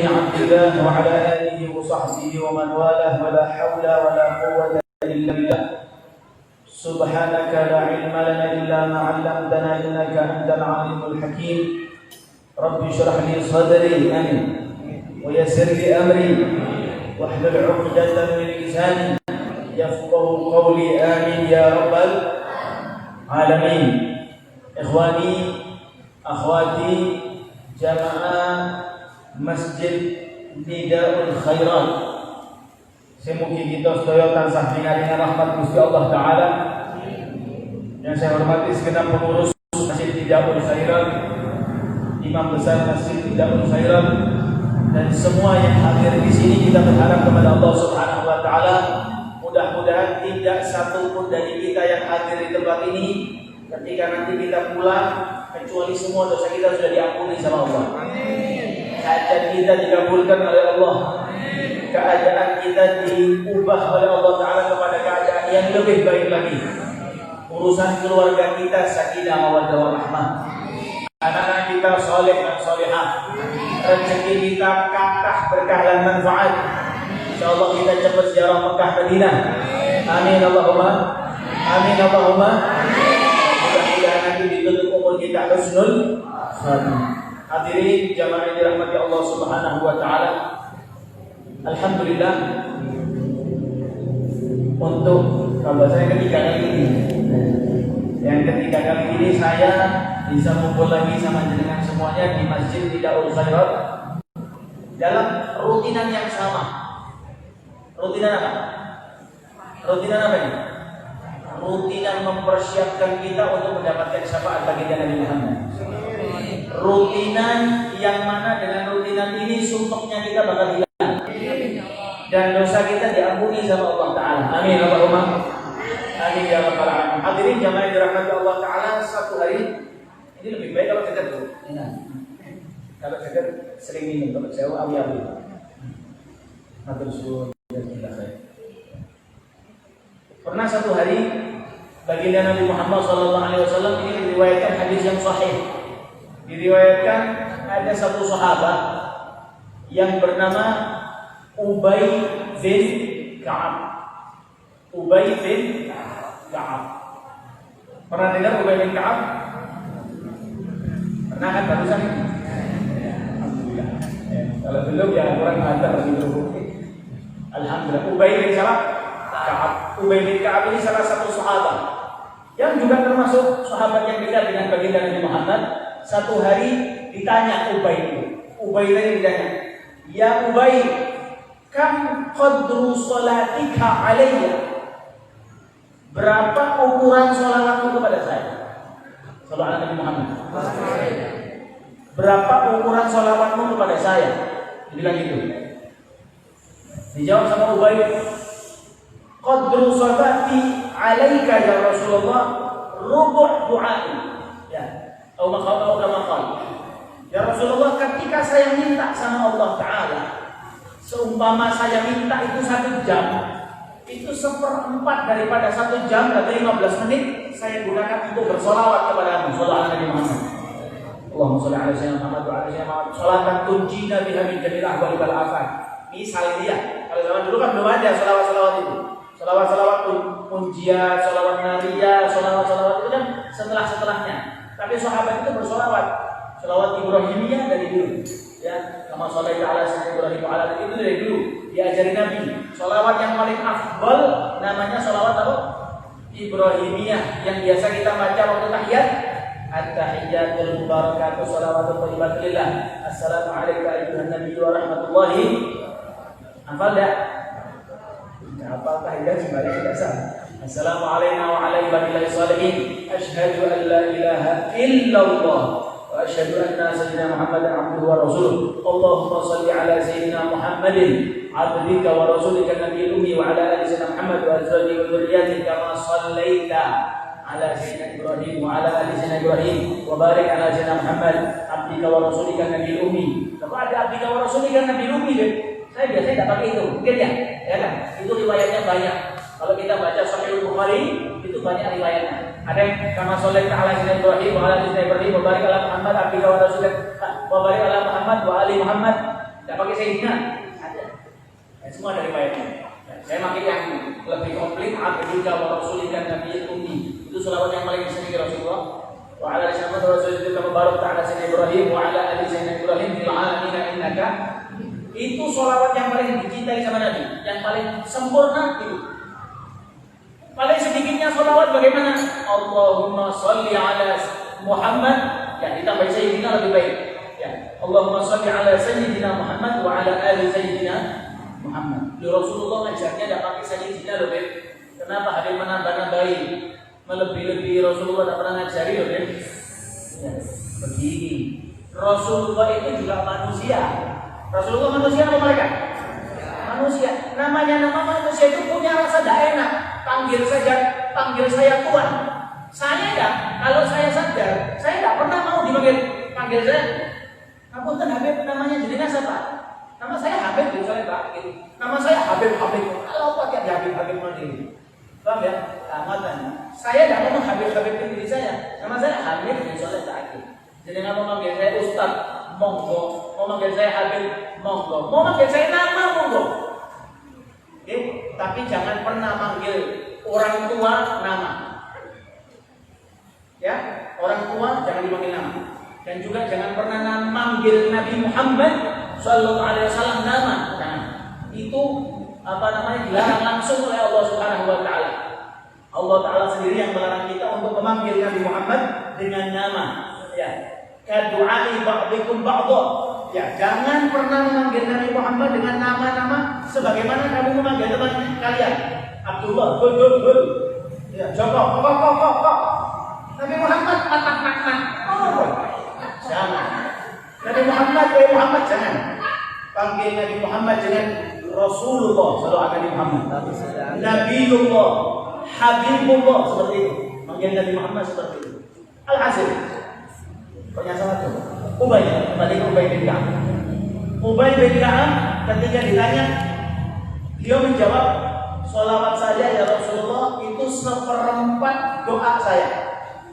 عبد الله وعلى آله وصحبه ومن والاه ولا حول ولا قوة إلا بالله سبحانك لا علم لنا إلا ما علمتنا إنك أنت العليم الحكيم رب اشرح لي صدري ويسر لي أمري واحلل عقدة من لساني يفقه قولي آمين يا رب العالمين. إخواني أخواتي jamaah Masjid Nidaul Khairat, semoga kita sedaya tansah pingaringan rahmat Gusti Allah Taala. Yang saya hormati segenap pengurus Masjid Nidaul Khairat, imam besar Masjid Nidaul Khairat, dan semua yang hadir di sini. Kita berharap kepada Allah Subhanahu Wa Taala, mudah-mudahan tidak satu pun dari kita yang hadir di tempat ini ketika nanti kita pulang kecuali semua dosa kita sudah diampuni sama Allah. Keadaan kita dikabulkan oleh Allah. Keadaan kita diubah oleh Allah Ta'ala kepada keadaan yang lebih baik lagi. Urusan keluarga kita sakinah mawaddah warahmah. Anak-anak kita soleh dan solehah. Rezeki kita kathah berkah dan manfaat. InsyaAllah kita cepat ziarah Mekah Madinah. Amin Allahumma. Amin Allahumma. Mudah-mudahan nanti ditutup umur kita husnul khatimah. Hadirin jamaah yang dirahmati Allah Subhanahu Wa Taala, alhamdulillah untuk kalau saya ketiga kali ini, saya bisa kumpul lagi sama jenengan semuanya di Masjid Nidaul Khairat dalam rutinan yang sama. Rutinan apa? Rutinan apa ini? Rutinan mempersiapkan kita untuk mendapatkan syafaat baginda Nabi Muhammad. Rutinan yang mana dengan rutinan ini sumpahnya kita bakal hilang dan dosa kita diampuni sama Allah Ta'ala. Amin Allahumma. Amin ya rabbal alamin. Hadirin jamaah yang dirahmati Allah Ta'ala, satu hari ini lebih baik kalau segar dulu. Kalau segar sering minum, kalau jauh awi-awi. Matur suwun. Pernah satu hari baginda Nabi Muhammad SAW, ini diriwayatkan hadis yang sahih. Diriwayatkan ada satu sahabat yang bernama Ubay bin Ka'ab. Ubay bin Ka'ab. Pernah dengar Ubay bin Ka'ab? Pernah kan barusan ini? Alhamdulillah. Kalau belum ya kurang ajar gitu. Alhamdulillah. Ubay bin Ka'ab. Ubay bin Ka'ab ini salah satu sahabat yang juga termasuk sahabat yang dekat dengan baginda Nabi Muhammad. Satu hari ditanya Ubay tadi ditanya, "Ya Ubay, kam qadru salatika alayya?" Berapa ukuran sholawatmu kepada saya? Sallallahu Nabi Muhammad. Berapa ukuran sholawatmu kepada saya? Dibilang gitu. Dijawab sama Ubay, "Qadru salati alayka ya Rasulullah rubu' du'ai." Ya Rasulullah, ketika saya minta sama Allah Ta'ala, seumpama saya minta itu 1 jam, itu 1/4 daripada 1 jam berarti 15 menit saya gunakan untuk bersolawat kepada Nabi Muhammad. Allahumma sholli ala sayyidina Muhammad wa ala sayyidina Muhammad sholatan tunjina biha min jamil ahwali wal afat. Misalnya, kalau zaman dulu kan belum ada solawat-solawat itu. Solawat-solawat punjian, solawat nariyah, solawat-solawat itu kan setelahnya. Tapi sahabat itu bersolawat, solawat Ibrahimiyah dari dulu. Ya, kama sholaita ala sayyidina Ibrahim wa ala itu dari dulu diajari Nabi. Solawat yang paling afdal namanya solawat apa? Ibrahimiyah, yang biasa kita baca waktu tahiyat. At-tahiyyatul mubarakatuh sholawatut thayyibatul lillah. Assalamu alayka ayyuhan nabiyyu wa rahmatullahi. Hafal dah? Hafal tahiyat sebenarnya tidak salah. Assalamu alayna wa ala ibadillahi shalihin. Asyhadu an la ilaha illallah wa asyhadu anna sayyidina Muhammadan abduhu wa rasuluh. Allahumma shalli ala sayyidina Muhammadin abdika wa rasulika nabiyil ummi wa ala ali sayyidina Muhammad wa azwajihi wa dzurriyatihi kama shallaita ala sayyidina Ibrahim wa ala ali sayyidina Ibrahim wa barik ala sayyidina Muhammad abdika wa rasulika nabiyil ummi. Kalau ada abdika wa rasulika nabiyil ummi, saya biasanya tidak pakai itu, mungkin ya kan? Itu riwayatnya banyak. Kalau kita baca Sahih Bukhari itu banyak riwayatnya. Ada yang kama sholaita ala sayyidina Ibrahim wa ala sayyidina Ibrahim wa barik ala Muhammad abdika wa rasulika wa barik ala Muhammad wa ali Muhammad Tidak pakai Sayyidina, ada. Ya, semua dari riwayatnya. Ya, saya pakai yang lebih komplit, Abdika wa Rasulika Nabiyyil Ummi. Itu selawat yang paling disini Rasulullah. Wa ala lisan Rasulullah kama barakta ala sayyidina Ibrahim wa ala ali sayyidina Ibrahim fil alamin innaka. Itu selawat yang paling dicintai sama Nabi, yang paling sempurna itu. Paling sedikitnya selawat bagaimana? Allahumma sholli ala Muhammad. Ya, ditambah sayyidina lebih baik. Ya, Allahumma sholli ala sayyidina Muhammad wa ala ali sayyidina Muhammad. Rasulullah ngajarnya tidak pakai sayyidina lebih. Kenapa ada menambah-nambahi? Melebih-lebih Rasulullah tidak pernah ngajari loh, ya. Begini, Rasulullah itu juga manusia. Rasulullah manusia apa mereka? Manusia. Namanya nama manusia itu punya rasa tidak enak. Panggil saya Tuhan. Saya ya, kalau saya sadar, saya tidak pernah mau panggil saya. Kamu kan Habib namanya jenengan siapa? Nama saya Habib, misalnya Pak. Nama saya Habib. Kalau Pak tiap Habib mandiri. Paham ya? Amatan. Saya tidak mau Habib diri saya. Nama saya Habib, misalnya Pak. Jadi nggak mau manggil saya Ustaz, monggo. Mau manggil saya Habib, monggo. Mau manggil saya nama, monggo. Oke? Tapi jangan pernah manggil orang tua nama. Ya, orang tua jangan dipanggil nama. Dan juga jangan pernah manggil Nabi Muhammad Sallallahu Alaihi Wasallam nama. Nah, itu dilarang langsung oleh Allah Subhanahu Wa Taala. Allah Taala sendiri yang melarang kita untuk memanggil Nabi Muhammad dengan nama. Ya, kadu'ai ba'dikum ba'dha. Ya, jangan pernah memanggil Nabi Muhammad dengan nama-nama sebagaimana kamu memanggil teman kalian. Abdullah, Gul. Ya, Joko, kok. Nabi Muhammad, mat. Oh, jangan. Nabi Muhammad jangan. Panggil Nabi Muhammad dengan Rasulullah sallallahu alaihi Muhammad. Nabiullah, Habibullah seperti itu. Panggil Nabi Muhammad seperti itu. Alhasil. Banyak salah tuh. Ubay bin Ka'ab. Ubay bin Ka'ab ketika ditanya, dia menjawab, "Sholawat saja ya Rasulullah itu seperempat doa saya.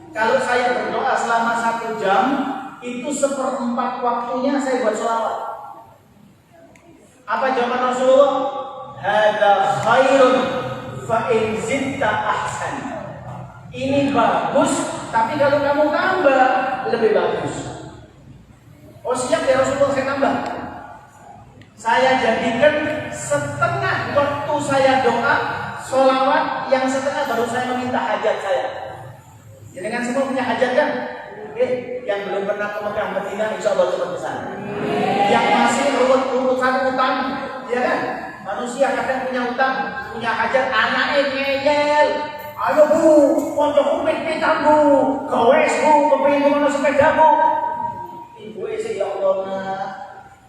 Kalau saya berdoa selama 1 jam, itu seperempat waktunya saya buat sholawat." Apa jawaban Rasulullah? Hada khairun fa in zitta ahsan. Ini bagus, tapi kalau kamu tambah lebih bagus. Oh siap ya Rasulullah, saya tambah. Saya jadikan setengah waktu saya doa, sholawat, yang setengah baru saya meminta hajat saya. Jadi kan semua punya hajat kan? Oke, yang belum pernah ke Mekah Madinah insya Allah cepat ke sana. Yang masih urusan utang, ya kan? Manusia kadang punya utang, punya hajat, anaknya ngeyel. Ayo bu, koncoku pit-pitan bu, gawes bu, kepingin kemana sepeda bu. Ibu sih ya Allah nak,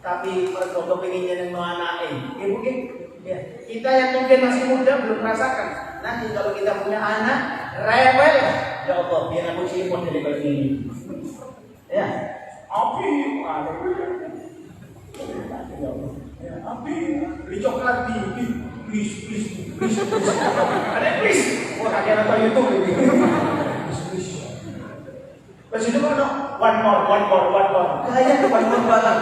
tapi mereka kepingin yang mau anaknya. Ya mungkin, ya. Kita yang mungkin masih muda belum merasakan. Nanti kalau kita punya anak, rebel. Ya Allah, biar aku cium dari kayak gini. Ya, api, api, beli coklat di, please. Ada please. Wah, ada apa YouTube ini? Please. Pas itu kan one more. Kayak one more banget.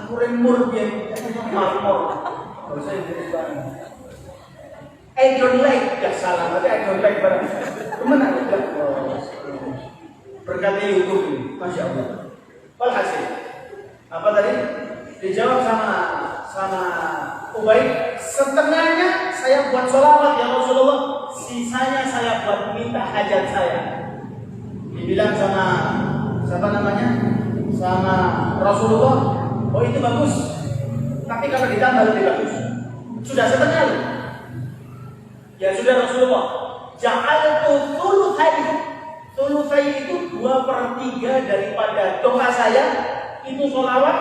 Aku remur biar marmor. Kalau saya jadi banget. I don't like, ya salah, berarti I don't like barang. Kemana juga? Berkata YouTube ini, Masya Allah. Walhasil, apa tadi? Dijawab sama Ubay, setengahnya saya buat sholawat ya Rasulullah, sisanya saya buat minta hajat saya. Dibilang sama Rasulullah, oh itu bagus, tapi kalau ditambah lebih bagus. Sudah setengah loh. Ya sudah Rasulullah, ja'altu thulutsai itu 2/3 daripada doa saya itu sholawat,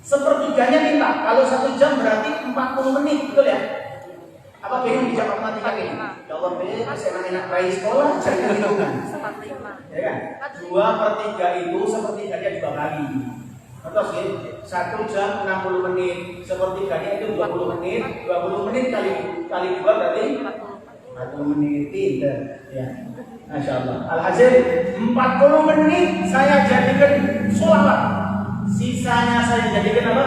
sepertiganya minta. Kalau 1 jam berarti 40 menit, betul ya? Apa bingung dijawab matematika ini? Ya Allah, saya enak bayi sekolah, jangan hitungan. Ya kan? 2/3 itu sepertiganya dibagi. Terus ya, 1 jam 60 menit, sepertiganya itu 20 menit. 20 menit kali 2 berarti 40 menit. Pinter. Ya. Masya Allah. Alhasil 40 menit saya jadikan sholawat. Sisanya saya jadikan apa?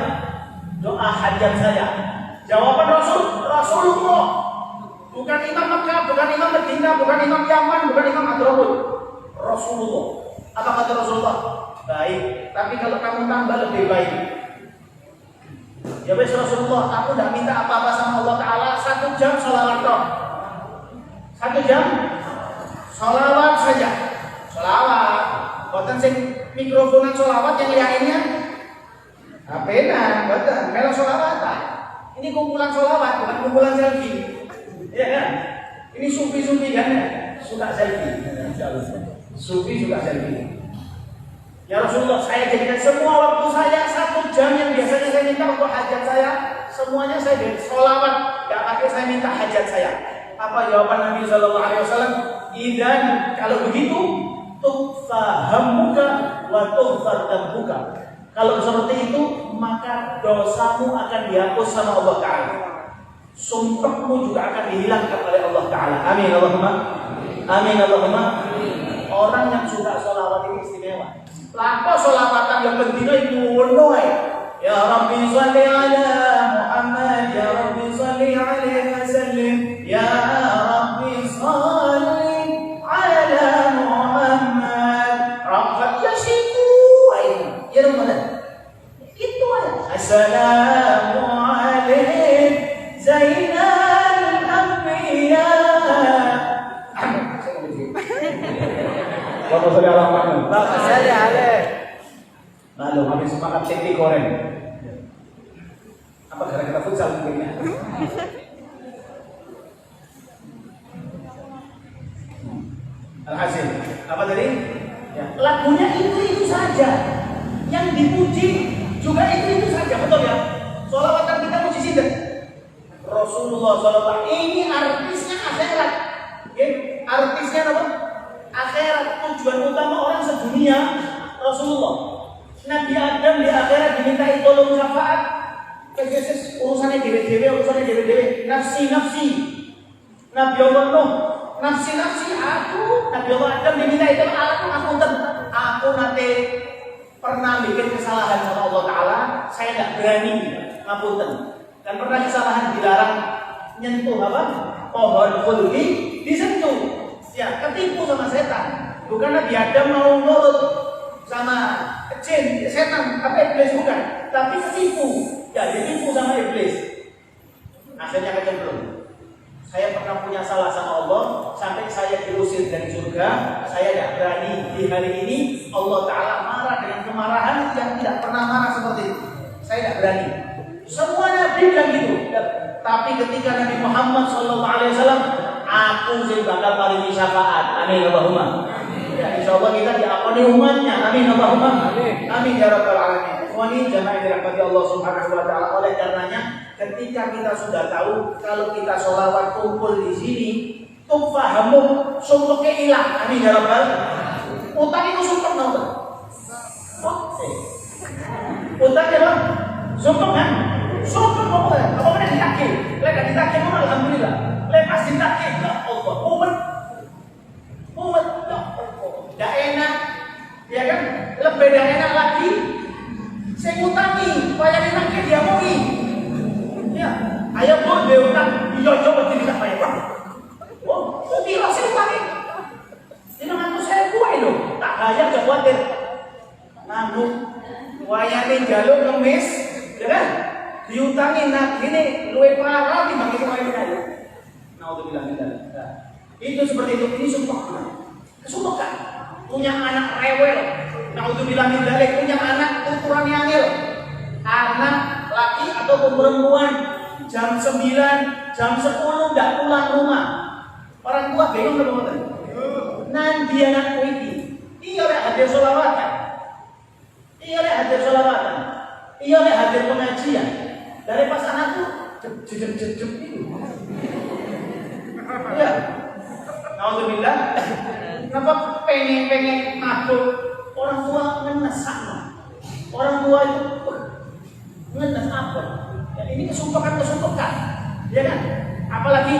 Doa hajat saya. Jawaban Rasulullah. Bukan Imam Mekah, bukan Imam Madinah, bukan Imam Yaman, bukan Imam Hadramut. Rasulullah. Apa kata Rasulullah? Baik, tapi kalau kamu tambah lebih baik. Ya wes Rasulullah, aku tidak minta apa-apa sama Allah Ta'ala. 1 jam sholawat toh. 1 jam sholawat saja. Sholawat. Bukan sing mikrofonan sholawat yang lainnya. Apena, betul. Kalau sholawat, ini kumpulan sholawat, bukan kumpulan selfie. Ya kan? Ini sufi-sufi kan? Suka selfie. Sufi suka selfie. Ya Rasulullah, saya jadikan semua waktu saya 1 jam yang biasanya saya minta untuk hajat saya, semuanya saya jadi sholawat, gak pakai saya minta hajat saya. Apa jawaban Nabi Sallallahu Alaihi Wasallam? Idan, kalau begitu, tughfar hammuka wa tughfar dambuka. Kalau seperti itu, maka dosamu akan dihapus sama Allah Ta'ala. Sumpahmu juga akan dihilangkan oleh Allah Ta'ala. Amin Allahumma. Amin Allahumma. Orang yang suka sholawat ini istimewa. Lampau sholawatan yang bendina itu wono ya Rabbi sholli ala Muhammad, ya Rabbi sholli alaihi wasallim, ya Rabbi sholli ala Muhammad. Rabbak yasiku ya Ramadan. Itu aja. Assalamu alaikum Zainal Anbiya. Bapak sudah lama Bapak saya ada. Lalu habis makan tempe goreng. Apa gara-gara futsal mungkinnya? Alhasil, apa tadi? Ya, lagunya itu saja. Yang dipuji juga itu saja, betul ya? Sholawatan kita puji sinten? Rasulullah SAW. Ini artisnya akhirat. Artisnya apa? Akhirat. Tujuan utama orang sedunia Rasulullah. Nabi Adam di akhirat dimintai tolong syafaat. Yesus urusannya dewe-dewe, nafsi. Nabi Allah Nuh, nafsi aku. Nabi Allah Adam dimintai tolong aku nanti pernah bikin kesalahan sama Allah Ta'ala, saya tidak berani ngapunten. Dan pernah kesalahan dilarang nyentuh apa? Pohon khuldi disentuh. Ya, ketipu sama setan. Bukan Nabi Adam mau nurut sama jin, setan, apa iblis bukan. Tapi ketipu. Ya, ditipu sama iblis. Akhirnya kecemplung. Saya pernah punya salah sama Allah sampai saya diusir dari surga. Saya tidak berani di hari ini Allah Ta'ala marah dengan kemarahan yang tidak pernah marah seperti itu. Saya tidak berani. Semua Nabi bilang gitu. Tapi ketika Nabi Muhammad SAW, aku sih bakal paling syafaat. Amin Allahumma. Ya, insya Allah kita diampuni umatnya. Amin Allahumma. Amin ya Rabbal Alamin. Ikhwani jamaah dirahmati Allah Subhanahu Wa Taala. Oleh karenanya, ketika kita sudah tahu kalau kita sholawat kumpul di sini, tufahamu sumpahnya hilang. Amin ya Rabbal. Utang itu sumpah nonton. Utang ya bang. Sumpah kan? Sumpah apa ya? Apa mana ditagih? Lepas ditagih pun alhamdulillah. Lepas ditagih ya Allah. Umat ya Allah. Tidak enak, ya kan? Lebih tidak enak lagi. Saya ngutangi, bayar ditagih dia mau ya, ayo boleh utang. Iya coba tidak bayar bang. Oh, kira saya utangi. Ini mantu saya kue loh. Tak bayar gak khawatir. Nanggung, wayangin jalur ngemis, ya kan? Diutangin nak gini, luwe parah di bagi kemarin aja. Naudzubillah min dzalik. Itu seperti itu. Ini sumpah. Sumpah kan? Punya anak rewel. Naudzubillah min dzalik. Punya anak ukuran yangil. Anak laki ataupun perempuan jam 9, jam 10 tidak pulang rumah. Orang tua bingung teman-teman. Nanti anakku ini. Iya lek hadir sholawatan. Iya lek hadir sholawatan. Iya lek hadir pengajian. Dari pas anakku jejep itu. Ya. Alhamdulillah. Kenapa pengen mabuk? Orang tua ngenes sama. Orang tua itu ngenes apa? Ya, ini kesumpahan. Ya kan? Apalagi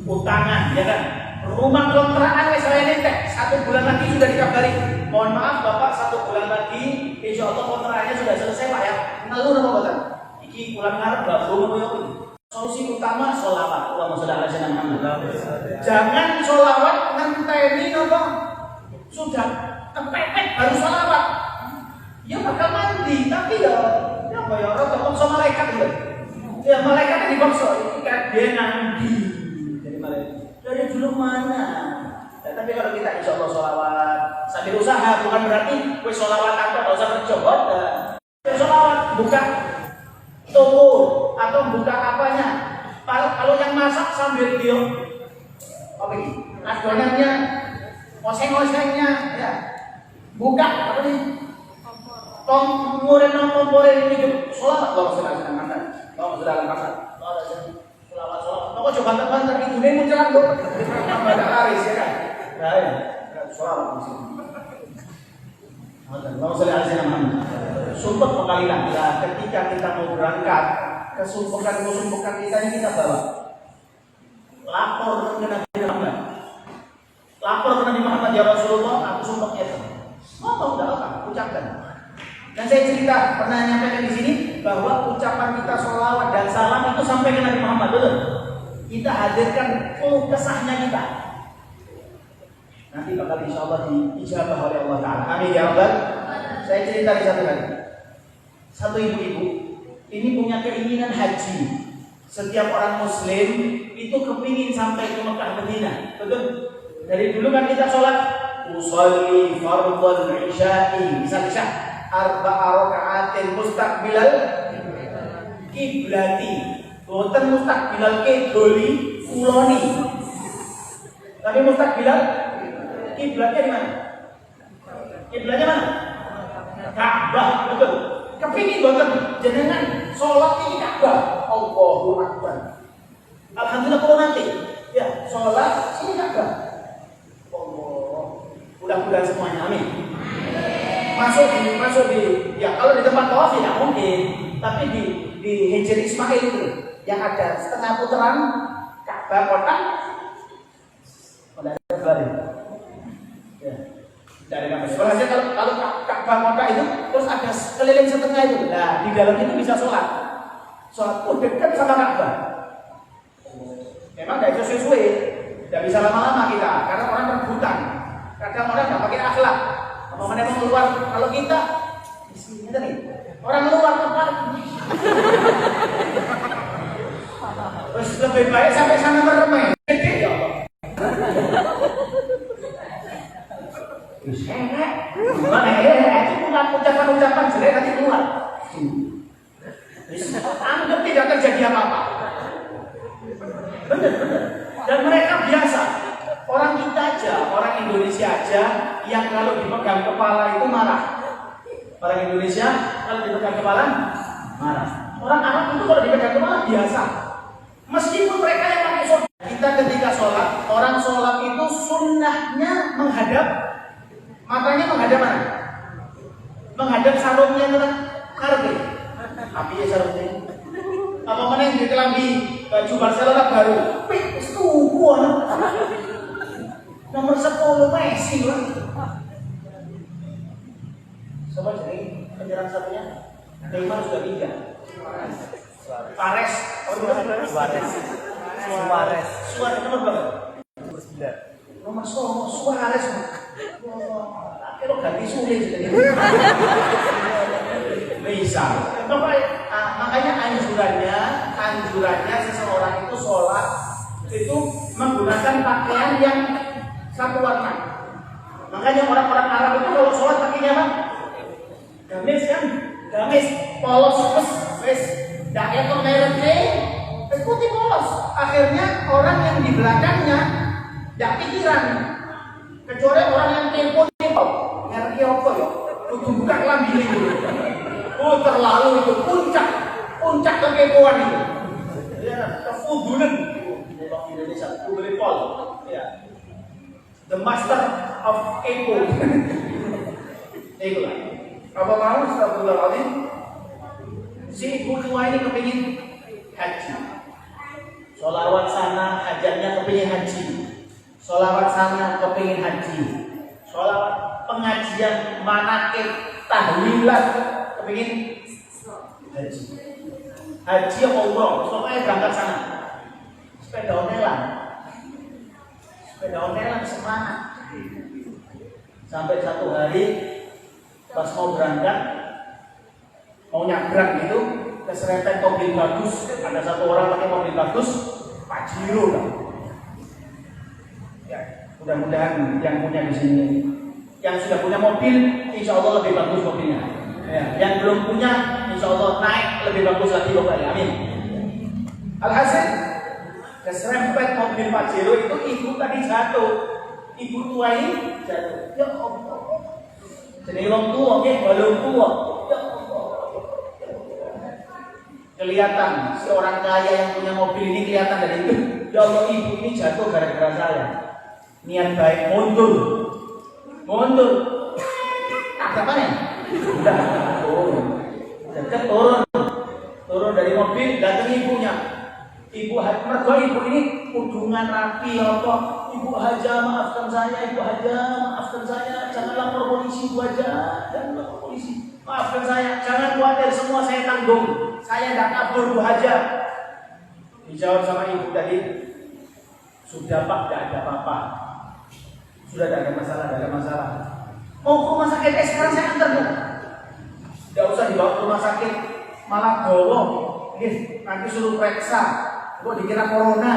utangan, ya kan? Rumah kontrakan saya netek 1 bulan lagi sudah dikabari. Mohon maaf Bapak, 1 bulan lagi insya Allah kontrakannya sudah selesai Pak ya. Ngeluh apa betul? Iki pulang ngarep gabung apa ya? Solusi utama sholawat. Allahumma sholli ala sayyidina Muhammad. Jangan sholawat ngenteni apa? Sudah kepepet baru sholawat. Ya bakal mandi, tapi ya apa ya orang terpaksa malaikat gitu. Ya malaikatnya dipaksa. Dia nanti dari malaikat. Dari dulu mana? Ya, tapi kalau kita insya Allah sholawat sambil usaha, bukan berarti wes sholawat tanpa dosa bercoba. Ya sholawat buka toko atau buka apanya. Kalau yang masak sambil dia apa ini? Adonannya, oseng-osengnya, ya buka apa nih? Komporen hidup sholawat. Allah sudah senang. Allah sudah angkat. Allah sholawat. Kok coba banter itu nih munculan loh. Tambah ada laris ya kan? Nah ya, sholawat di sini. Allah sudah senang. Sumpah pengalilan. Nah, ketika kita mau berangkat, kesumpukan kita ini kita bawa. Lapor ke Nabi Muhammad. Lapor ke Nabi Muhammad ya Rasulullah. Aku sumpahnya. Ngomong enggak apa? Ucapkan. Dan saya cerita pernah nyampaikan di sini bahwa ucapan kita sholawat dan salam itu sampai ke Nabi Muhammad, betul? Kita hadirkan kesahnya kita. Nanti bakal insya Allah diijabah oleh Allah Taala. Amin ya Rabbal. Saya cerita di satu hari. Satu ibu-ibu ini punya keinginan haji. Setiap orang Muslim itu kepingin sampai ke Mekah Madinah, betul? Dari dulu kan kita sholat usolli fardhal isya'i, misal arba'a raka'atin mustaqbilal kiblati, boten mustaqbilal kiduli kuloni, tapi mustaqbilal kiblatnya di mana? Kiblatnya mana? Ka'bah, betul. Kepingin boten jenengan sholat ini Ka'bah. Allahu Akbar. Alhamdulillah kalau nanti ya sholat sini Ka'bah. Allah, mudah-mudahan semuanya amin. Masuk di ya kalau di tempat tawaf tidak mungkin, tapi di Hijr Ismail itu yang ada setengah putaran Ka'bah kotak ada balik. Ya. Dari Ka'bah. Berarti kalau Ka'bah kotak itu terus ada keliling setengah itu. Nah, di dalam itu bisa sholat. Sholat pun dekat sama Ka'bah. Memang tidak bisa sesuai, tidak bisa lama-lama kita karena orang rebutan. Kadang orang tidak pakai akhlak. Mana mau keluar kalau kita di sini tadi orang keluar tempat terus lebih baik sampai sana bermain gede ya Allah gimana ya itu bukan ucapan jelek nanti keluar anggap tidak terjadi apa-apa benar dan mereka biasa. Orang kita aja, orang Indonesia aja yang kalau dipegang kepala itu marah. Orang Indonesia kalau dipegang kepala marah. Orang Arab itu kalau dipegang kepala biasa. Meskipun mereka yang pakai sholat. Kita ketika sholat, orang sholat itu sunnahnya menghadap matanya menghadap mana? Menghadap sarungnya mana? Karbe. Api ya sarungnya. Apa mana yang dikelambi baju Barcelona baru? Wih, setuju. Nomor 10 Messi lah. Coba jadi penyerang satunya. Neymar sudah 3. Pares. Suarez nomor berapa? Nomor 10 Suarez. Kalau ganti sulit jadi. Bisa. Makanya anjurannya seseorang itu sholat itu menggunakan pakaian yang satu warna. Makanya orang-orang Arab itu kalau sholat pakainya apa? Gamis kan? Gamis, polos, wes. Dakyat kok mereknya, putih polos. Akhirnya orang yang di belakangnya tidak pikiran. Kecuali orang yang tempo. Mereknya apa ya? Kudu buka kelambi itu. Oh terlalu itu puncak kekepoan itu. Ya, kefudulan. Orang Indonesia, kubeli pol. Ya. The master of ego. Itulah. Apa mau astagfirullahaladzim? Si ibu tua ini kepingin haji. Sholawat sana, hajatnya kepingin haji. Sholawat sana, kepingin haji. Sholawat pengajian manakib tahlilan, kepingin haji. Haji apa umroh, pokoknya berangkat sana. Sepeda ontelan semangat. Sampai satu hari pas mau berangkat, mau nyabrang gitu, keserempet mobil bagus. Ada satu orang pakai mobil bagus, Pajero kan. Ya, mudah-mudahan yang punya di sini, yang sudah punya mobil, insya Allah lebih bagus mobilnya. Ya, yang belum punya, insya Allah naik lebih bagus lagi pokoknya. Amin. Alhasil, keserempet mobil Pajero itu ibu tadi jatuh. Ibu tua ini jatuh. Ya Allah. Jadi orang tua, belum tua. Ya Allah. Kelihatan si orang kaya yang punya mobil ini kelihatan dari itu. Ya Allah, ibu ini jatuh gara-gara saya. Niat baik mundur. Apa nih? Udah turun dari mobil, datang ibunya. Ibu ini kudungan rapi apa? Ibu Haja maafkan saya, jangan lapor polisi Bu Haja, maafkan saya, jangan khawatir, semua saya tanggung, saya tidak kabur Bu Haja. Dijawab sama ibu tadi, sudah Pak, tidak ada apa-apa, sudah tidak ada masalah. Mau ke rumah sakit, sekarang saya antar Bu. Tidak usah dibawa ke rumah sakit, malah bawa, nanti suruh periksa. Kok dikira corona?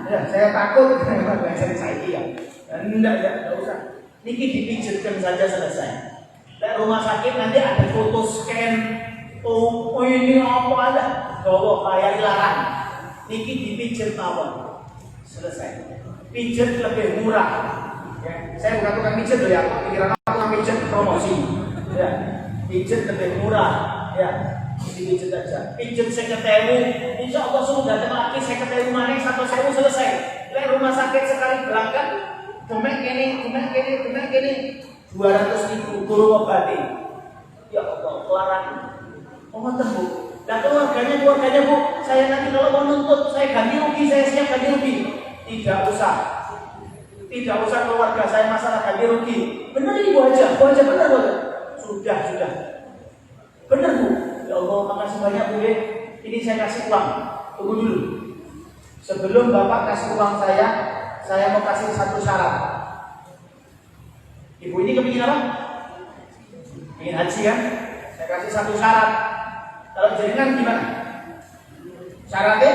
Ya, saya takut karena saya ya. Enggak usah. Niki dipijitkan saja selesai. Di rumah sakit nanti ada foto scan. Oh ini apa ada? Bawa kayak larang. Niki dipijit apa? Selesai. Pijit lebih murah. Ya, saya bukan tukang pijit loh ya. Pikiran aku tukang pijit promosi. Ya, pijit lebih murah. Ya. Pijit aja, pijit 50.000, insya Allah sudah datang lagi 50.000 maning 1.000 selesai. Lek rumah sakit sekali berangkat, demek ini 200.000 guru obati. Ya Allah, kelarang. Oh Bu, dan keluarganya Bu, saya nanti kalau mau nuntut, saya ganti rugi, saya siap ganti rugi. Tidak usah keluarga saya masalah ganti rugi. Benar ini Bu Haja, benar. Sudah. Benar Bu. Ya Allah, makasih banyak Bu. Ini saya kasih uang. Tunggu dulu. Sebelum Bapak kasih uang saya mau kasih satu syarat. Ibu ini kepingin apa? Ingin haji kan? Saya kasih satu syarat. Kalau jaringan gimana? Syaratnya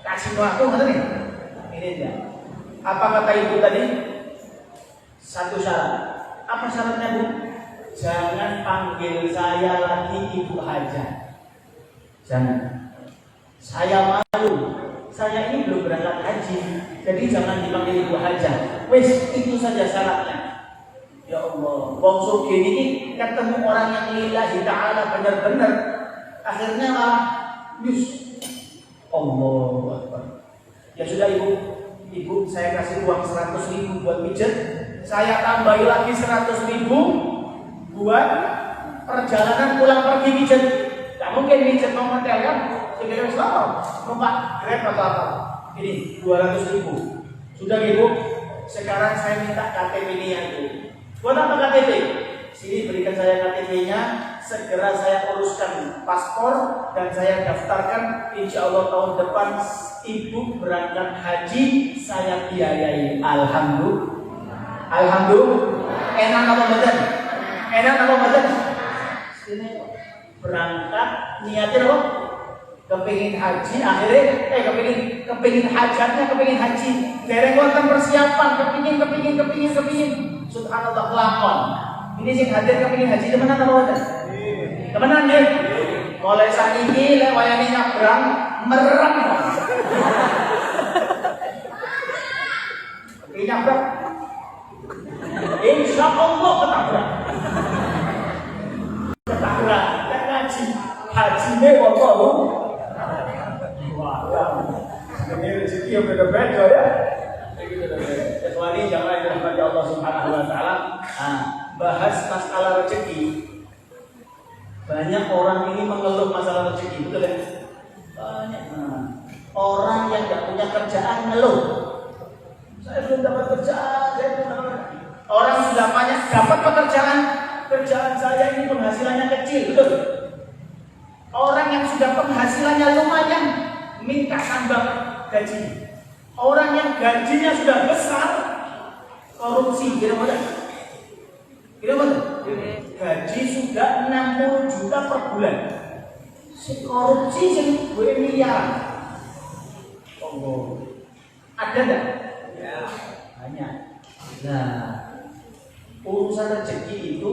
kasih waktu nggak nih? Ini dia. Apa kata ibu tadi? Satu syarat. Apa syaratnya Bu? Jangan panggil saya lagi Ibu Haja. Jangan. Saya malu. Saya ini belum berangkat haji. Jadi jangan dipanggil Ibu Haja. Wes, itu saja syaratnya. Ya Allah, wong sugih ini ketemu orang yang lillahi ta'ala benar-benar. Akhirnya malah Allahu Akbar. Ya sudah Ibu, saya kasih uang 100.000 buat pijet. Saya tambahi lagi 100.000 buat perjalanan pulang pergi pijet. Tidak mungkin pijet mau hotel kan? Segera selalu numpak Grab atau apa. Ini 200.000. Sudah Ibu. Sekarang saya minta KTP-nya Ibu. Buat apa KTP? Sini berikan saya KTP-nya. Segera saya uruskan paspor dan saya daftarkan. Insya Allah tahun depan Ibu berangkat haji saya biayai. Alhamdulillah. Enak apa betul? Sini berangkat niatnya loh kepingin haji akhirnya kepingin hajatnya kepingin haji dereng wonten persiapan kepingin subhanallah kelakon ini sing hadir kepingin haji temenan apa mboten? Temenan nggih. Mulai sakniki lek wayane nyabrang merem. Kepingin nyabrang insya Allah ketabrak dan ngaji hajinya wabahu ini rezeki yang beda-beda ya. Kecuali jangan dirahmati Allah Subhanahu wa Ta'ala. Bahas masalah rezeki. Banyak orang ini mengeluh masalah rezeki, betul ya? Banyak. Orang yang tidak punya kerjaan ngeluh. Saya belum dapat kerjaan, Orang sudah banyak dapat pekerjaan, kerjaan saya ini penghasilannya kecil, betul? Orang yang sudah penghasilannya lumayan minta tambah gaji. Orang yang gajinya sudah besar korupsi, kira-kira gaji sudah 60 juta per bulan. Si korupsi sih 2 miliar. Oh, ada enggak? Ya, banyak. Nah, urusan rezeki itu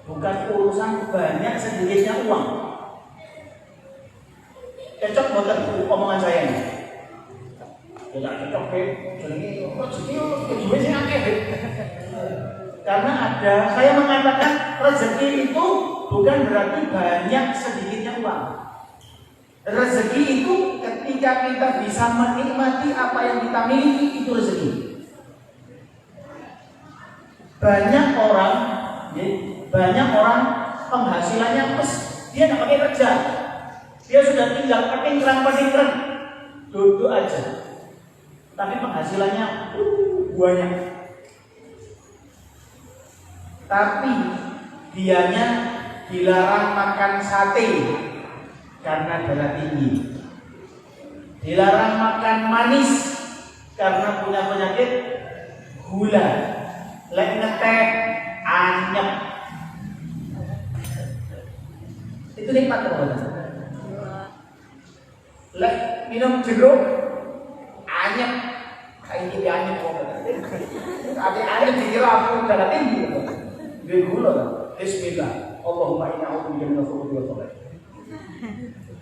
bukan urusan banyak sedikitnya uang. Cocok bukan omongan saya ini? Tidak cocok, jadi rezeki duit sih akeh. Karena ada, saya mengatakan rezeki itu bukan berarti banyak sedikitnya uang. Rezeki itu ketika kita bisa menikmati apa yang kita miliki, itu rezeki. Banyak orang penghasilannya dia nggak pakai kerja, dia sudah tinggal patingkran, duduk aja, tapi penghasilannya banyak. Tapi dianya dilarang makan sate karena darah tinggi, dilarang makan manis karena punya penyakit gula, lek ngeteh anyep. Itu nikmat apa? Lek minum jeruk anyep, kayak gini anyep kok. Ada anyep dikira aku darah tinggi. Dia gula lah. Bismillah. Allahumma inna a'udzubika minal khubuthi wal khaba'ith.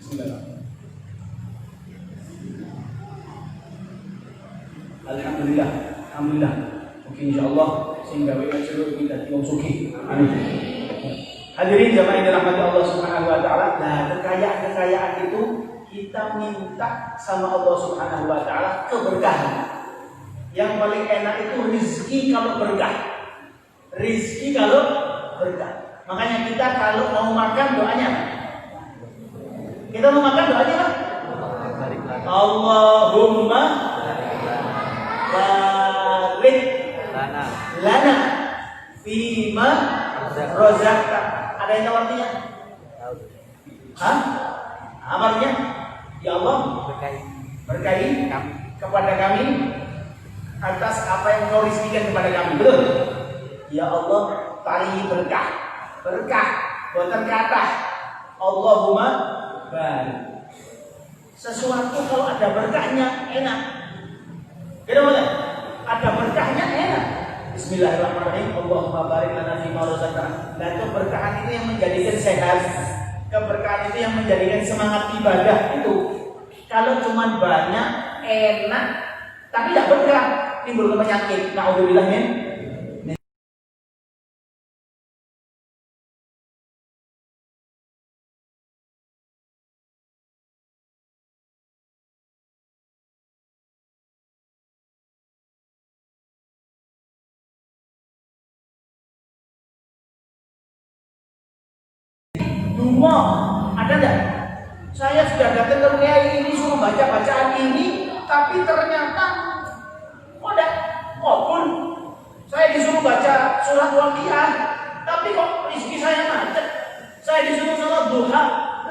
Bismillah. Alhamdulillah. Mungkin insyaallah sehingga we jeruk kita wong sugih. Amin. Hadirin jamaah yang dirahmati Allah Subhanahu wa taala. Nah, kekayaan itu kita minta sama Allah Subhanahu wa taala keberkahan. Yang paling enak itu rezeki kalau berkah. Rizki kalau berkah. Makanya kita kalau mau makan doanya apa? Kita mau makan doanya apa? Allahumma barik lana fima rozaqta. Ada yang tahu artinya? Hah? Apa artinya? Ya Allah, berkahi kepada kami atas apa yang kau rizkikan kepada kami. Betul? Ya Allah, paringi berkah, buatan kata Allahumma barik. Sesuatu kalau ada berkahnya enak. Kita boleh? Ada berkahnya enak. Bismillahirrahmanirrahim. Allahumma barik lana fima razaqtana. Dan keberkahan itu yang menjadikan sehat. Keberkahan itu yang menjadikan semangat ibadah itu. Kalau cuma banyak, enak, tapi tidak berkah, timbul penyakit. Na'udzubillah min. Dua, ada enggak? Saya sudah datang ke kiai ini suruh baca bacaan ini, tapi ternyata pun saya disuruh baca surat Waqiah, tapi kok rezeki saya macet. Saya disuruh salat duha,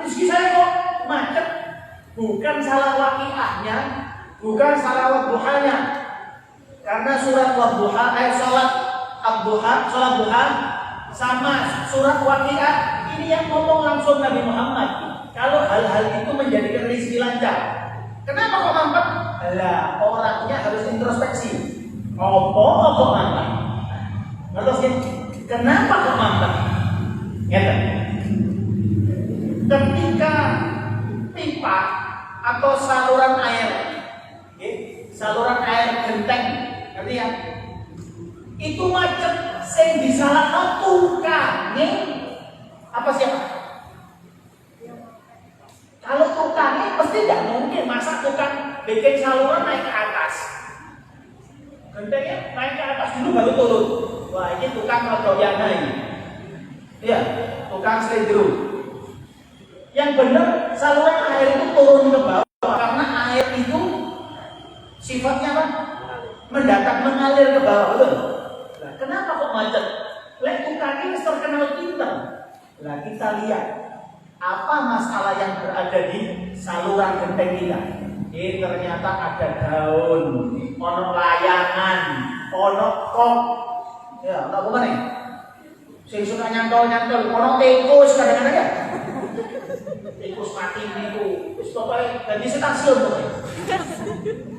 rezeki saya kok macet. Bukan salah Waqiahnya, bukan salah duhanya. Karena surat Wadduha, salat duha sama surat Waqiah ini yang ngomong langsung Nabi Muhammad. Kalau hal-hal itu menjadikan rezeki lancar. Kenapa kok mampet? Lah, orangnya harus introspeksi. Apa mampet? Ngerti? Kenapa kok mampet? Ngerti? Ketika pipa atau saluran air genteng, ngerti ya? Itu macet, sing disalahno tukangnya apa siapa? Kalau tukangnya pasti tidak mungkin masa tukang bikin saluran naik ke atas. Gentengnya naik ke atas dulu baru turun. Wah, ini tukang rodoyana ini. Iya, tukang slidru. Yang benar saluran air itu turun ke bawah karena air itu sifatnya apa? Mendatar, mengalir ke bawah, betul? Nah, kenapa kok macet? Lek tukangnya terkena Nah kita lihat apa masalah yang berada di saluran genteng kita. Ternyata ada daun, ono layangan, ono kok, ya nggak bukan nih. Sing suka nyantol, ono tikus kadang-kadang ya. Tikus mati itu, terus pokoknya jadi stasiun pokoknya.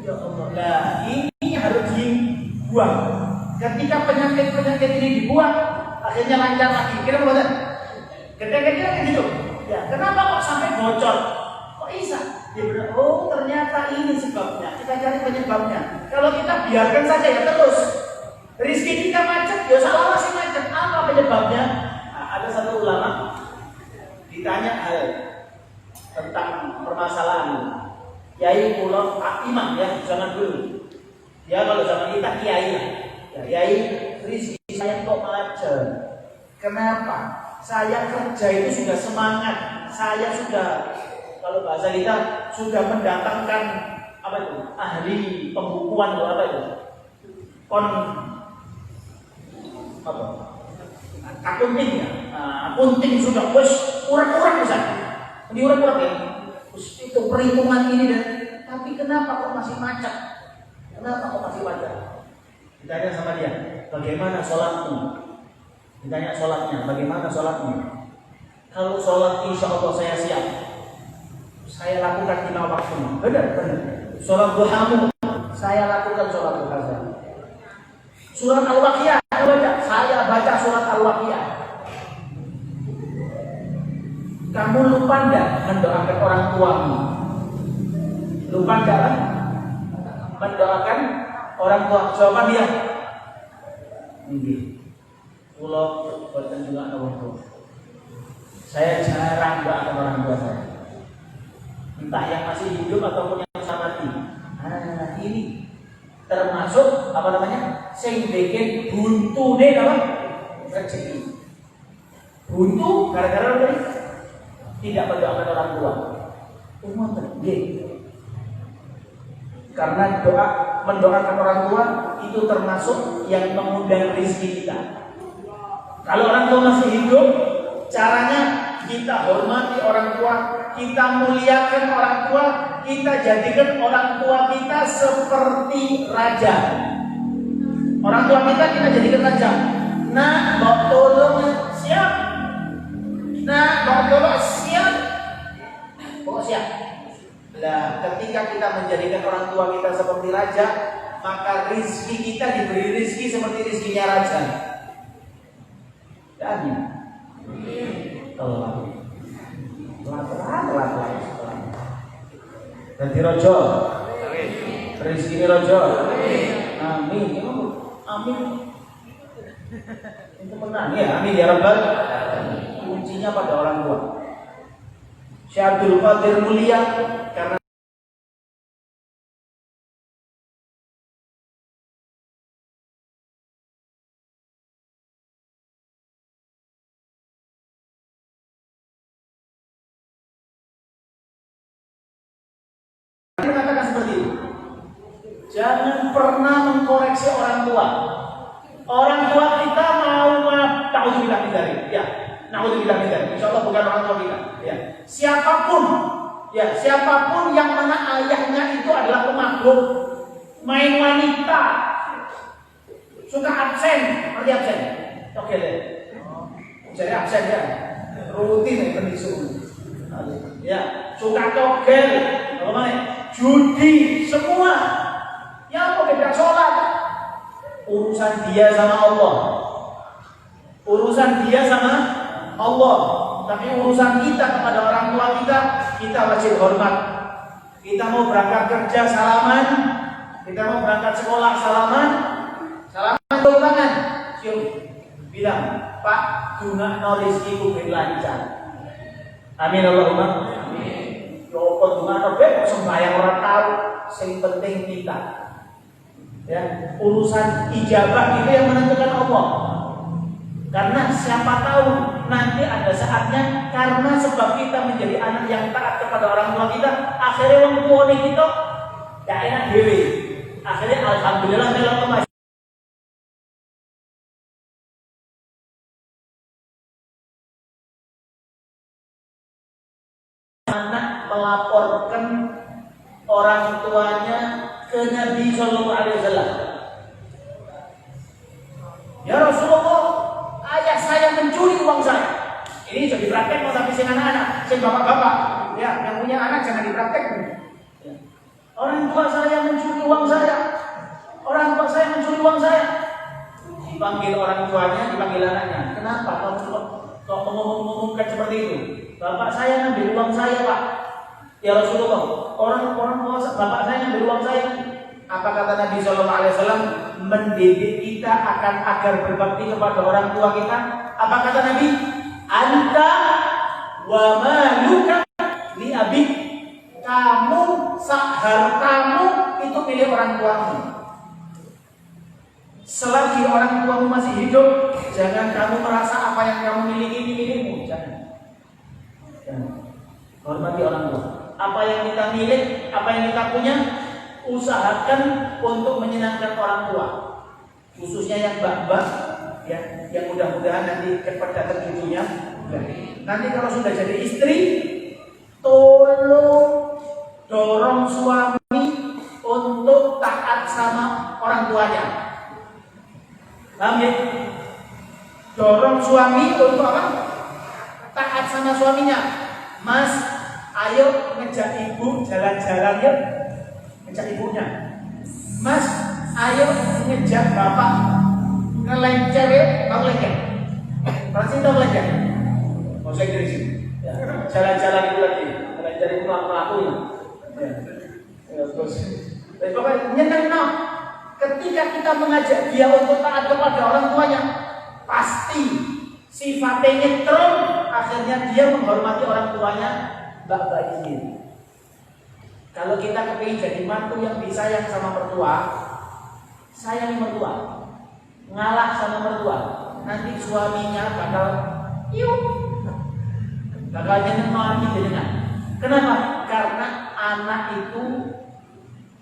Ya Allah, nah ini harus dibuang. Ketika penyakit ini dibuang, akhirnya lancar lagi. Kira betul? Genteng-genteng kayak gitu. Ya, kenapa kok sampai bocor? Kok bisa? Dia bilang, oh ternyata ini sebabnya. Kita cari penyebabnya. Kalau kita biarkan saja ya terus. Rizki kita macet, ya salah masih macet. Apa penyebabnya? Nah, ada satu ulama ditanya hal tentang permasalahan ini. Kiai pulau imam ya, zaman dulu. Ya kalau zaman kita kiai lah. Ya, kiai rizki saya kok macet. Kenapa? Saya kerja itu sudah semangat. Saya sudah, kalau bahasa kita sudah mendatangkan apa itu? Ahli pembukuan atau apa itu? Apa? Akunting ya. Akunting sudah kurang-kurang bisa. Ini kurang-kurang ya. Itu perhitungan ini dan tapi kenapa kok masih macet? Kenapa kok masih macet? Ditanya sama dia, bagaimana sholatmu? Ditanya sholatnya, bagaimana sholatnya? Kalau sholat insya Allah saya siap. Saya lakukan 5 waktu. Benar. Sholat duhamu, saya lakukan sholat duha saya. Surat Al-Waqiah, saya baca surat Al-Waqiah. Kamu lupa enggak mendoakan orang tuamu? Lupa enggak mendoakan orang tua? Jawaban dia. Ini. Pulau buatan juga orang tua. Saya jarang doakan orang tua saya. Entah yang masih hidup ataupun yang sudah mati. Nah ini termasuk apa namanya? Sing bikin buntu deh apa? Rezeki. Buntu gara-gara apa? Tidak mendoakan orang tua. Umum terjadi. Karena mendoakan orang tua itu termasuk yang mengundang rezeki kita. Kalau orang tua masih hidup, caranya kita hormati orang tua, kita muliakan orang tua, kita jadikan orang tua kita seperti raja. Orang tua kita jadikan raja. Nah, mbok tolong siap. Nah, mbok tolong siap. Pokok siap. Nah, ketika kita menjadikan orang tua kita seperti raja, maka rizki kita diberi rizki seperti rizkinya raja. Dan pelan. Ganti rojo. Rizki ini rojo. Amin. Amin. Itu menang ya. Amin ya Rabbal. Kuncinya pada orang tua. Syekh Abdul Qadir mulia karena mengatakan seperti itu. Jangan pernah mengkoreksi orang tua. Orang tua kita mau naudzubillah min dzalik. Ya, naudzubillah min dzalik. Insyaallah bukan orang tua kita. Ya. Siapapun yang mana ayahnya itu adalah pemabuk, main wanita, suka absen, seperti absen. Oke deh. Jadi absen ya. Rutin pendisu. Ya, suka togel, apa namanya? Judi, semua. Ya apa beda sholat? Urusan dia sama Allah. Urusan dia sama Allah. Tapi urusan kita kepada orang tua kita wajib hormat. Kita mau berangkat kerja salaman, kita mau berangkat sekolah salaman, salaman tangan, cium, bilang, Pak, dungakno rizkiku ben lancar. Amin Allahumma. Amin. Yo apa dungakno ben sembahyang ora tahu, sing penting kita. Ya, urusan ijabah itu yang menentukan Allah. Karena siapa tahu nanti ada saatnya karena sebab kita menjadi anak yang taat kepada orang tua kita, akhirnya wong tuane kita gak enak dhewe. Akhirnya alhamdulillah melok melaporkan orang tuanya ke Nabi Shallallahu Alaihi Wasallam. Ya Rasulullah, ayah saya mencuri uang saya. Ini jadi praktek mau tapi sing anak-anak, sing bapak-bapak, ya yang punya anak jangan dipraktek. Ya. Orang tua saya mencuri uang saya. Orang tua saya mencuri uang saya. Dipanggil orang tuanya, dipanggil anaknya. Kenapa kau mengumumkan seperti itu? Bapak saya ngambil uang saya, Pak. Ya Rasulullah, orang tua bapak saya ngambil uang saya. Apa kata Nabi Shallallahu Alaihi Wasallam? Mendidik kita agar berbakti kepada orang tua kita. Apa kata Nabi? Anta wa maluka li abik. Kamu, hartamu itu milik orang tuamu. Selagi orang tuamu masih hidup, jangan kamu merasa apa yang kamu miliki ini milikmu. Jangan. Hormati orang tua. Apa yang kita milik, apa yang kita punya, usahakan untuk menyenangkan orang tua, khususnya yang mbak-mbak, ya, yang mudah-mudahan nanti cepat datang cucunya. Nanti kalau sudah jadi istri, tolong dorong suami untuk taat sama orang tuanya. Paham ya? Dorong suami untuk apa? Taat sama suaminya. Mas, ayo ngejak ibu jalan-jalan yuk. Ngejak ibunya. Mas, ayo ngejak bapak ngelenceng yuk. Tahu lenceng? Pasti tahu lenceng? Mau saya kira sini. Jalan-jalan itu lagi. Ngelenceng itu pelaku ini. Terus. Tapi pokoknya nyenang no. Ketika kita mengajak dia untuk taat kepada orang tuanya, pasti sifatnya nyetrum, akhirnya dia menghormati orang tuanya bapak ini. Kalau kita kepingin jadi mantu yang disayang sama mertua, sayangi mertua, ngalah sama mertua, nanti suaminya bakal nyeneng jenengan. Kenapa? Karena anak itu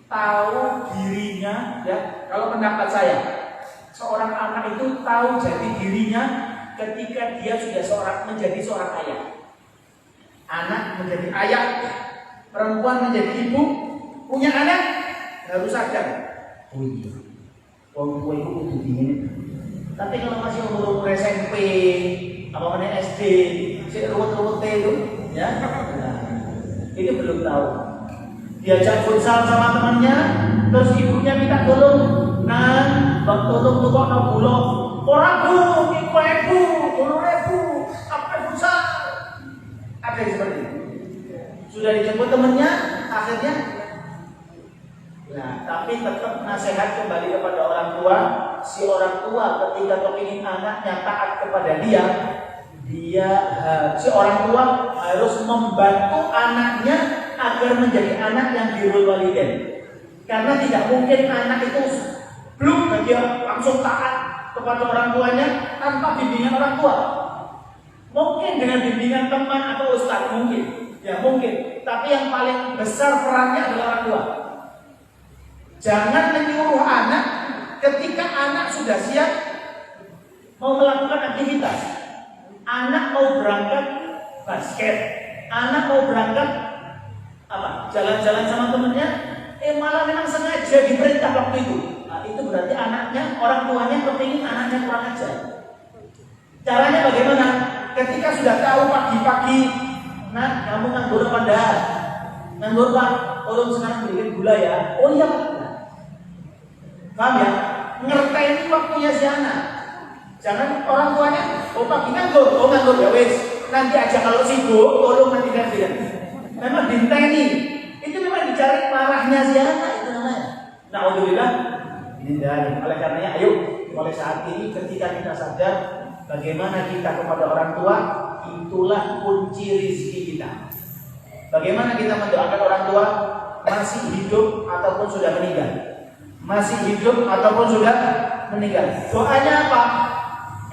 tahu dirinya, ya. Kalau pendapat saya, seorang anak itu tahu jati dirinya ketika dia sudah menjadi seorang ayah. Anak menjadi ayah, perempuan menjadi ibu, punya anak harus sadar. Oh iya, orang tua itu kudu dingin. Tapi kalau masih umur SMP, apa namanya SD, si ruwet-ruwet itu, ya, nah, ini belum tahu. Diajak futsal sama temannya, terus ibunya minta tolong, bang tolong tukok no gula. Orang bu, ibu, 10.000, apa futsal? Ada yang seperti itu. Sudah dijemput temannya, akhirnya, nah tapi tetap nasihat kembali kepada orang tua. Si orang tua ketika kepingin anaknya taat kepada dia, si orang tua harus membantu anaknya agar menjadi anak yang birrul walidain. Karena tidak mungkin anak itu belum dia langsung taat kepada orang tuanya tanpa bimbingan orang tua. Mungkin dengan bimbingan teman atau ustaz mungkin, ya mungkin. Tapi yang paling besar perannya adalah orang tua. Jangan menyuruh anak ketika anak sudah siap mau melakukan aktivitas. Anak mau berangkat basket, anak mau berangkat jalan-jalan sama temennya, malah memang sengaja diperintah waktu itu. Nah, itu berarti anaknya, orang tuanya kepingin anaknya kurang ajar. Caranya bagaimana? Ketika sudah tahu pagi-pagi, nah kamu nganggur apa dah? Nganggur Pak, tolong sekarang beliin gula ya. Oh iya Pak. Paham ya? Ngerti waktunya si anak. Jangan orang tuanya, oh pagi nganggur ya wes. Nanti aja kalau sibuk, tolong nanti gantian. Memang dinteni, itu memang dicari marahnya si anak itu namanya. Na'udzubillah. Oleh karenanya, ayo mulai saat ini ketika kita sadar bagaimana kita kepada orang tua, itulah kunci rizki kita. Bagaimana kita mendoakan orang tua masih hidup ataupun sudah meninggal. Masih hidup ataupun sudah meninggal. Doanya apa?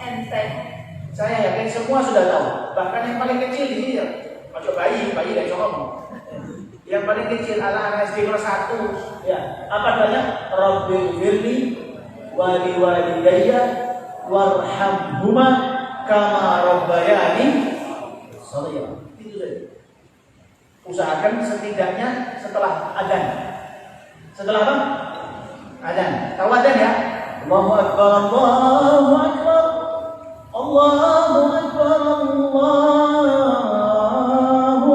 Enteng. Saya yakin semua sudah tahu. Bahkan yang paling kecil di sini ya. Ojo bayi gak cocok. Yang paling kecil anak SD kelas 1, ya. Apa namanya? Rabbighfirli wa liwalidayya warhamhuma kama rabbayani shaghira. Itu saja. Usahakan setidaknya setelah adzan. Setelah apa? Adzan. Tahu adzan ya? Allahu Akbar, Allahu Akbar, Allahu Akbar, Allahu